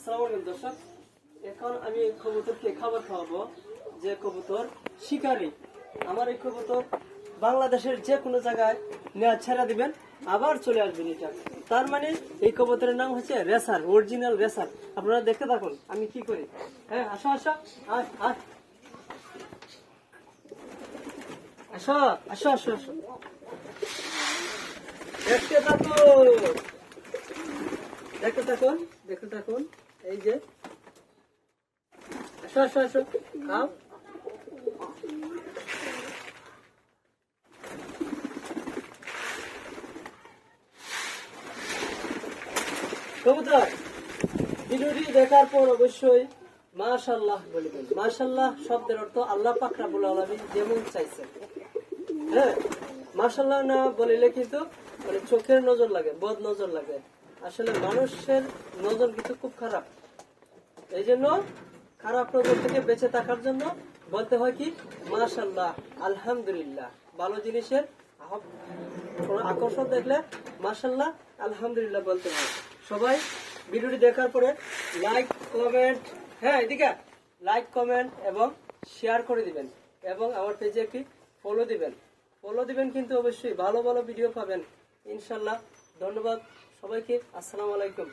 আসসালামু আলাইকুম দর্শক, এখন আমি কবুতরকে খাবার খাওয়াবো। যে কবুতর শিকারি, আমার এই কবুতর বাংলাদেশের যে কোনো জায়গায় নেওয়া ছেড়ে দিবেন, আবার চলে আসবেন। এটা তার মানে এই কবুতরের নাম হচ্ছে রেসার, অরিজিনাল রেসার। আপনারা দেখতে থাকুন আমি কি করি। হ্যাঁ, আসো আসো, আয় আয়, আসো আসো আসো আসো, দেখতে থাকুন দেখতে থাকুন দেখতে থাকুন। এই যে আসো আসো আসো, খাও। কবুতর ভিডিওটি দেখার পর অবশ্যই মাশাআল্লাহ বলবেন। মাশাআল্লাহ শব্দের অর্থ আল্লাহ পাক রব্বুল আলামিন যেমন চাইছেন। হ্যাঁ, মাশাআল্লাহ না বলিলে কিন্তু মানে চোখের নজর লাগে, বদ নজর লাগে। আসলে মানুষের নজর কিন্তু খুব খারাপ। এই জন্য খারাপ নজর থেকে বেঁচে থাকার জন্য বলতে হয় কি মাশাআল্লাহ, আলহামদুলিল্লাহ। ভালো জিনিসের কোনো আকর্ষণ দেখলে মাশাআল্লাহ, আলহামদুলিল্লাহ বলতে হয়। সবাই ভিডিওটি দেখার পরে লাইক কমেন্ট, হ্যাঁ এদিকে লাইক কমেন্ট এবং শেয়ার করে দিবেন, এবং আমার পেজে একটি ফলো দিবেন কিন্তু অবশ্যই ভালো ভালো ভিডিও পাবেন ইনশাল্লাহ। ধন্যবাদ সবাইকে, আসসালামু আলাইকুম।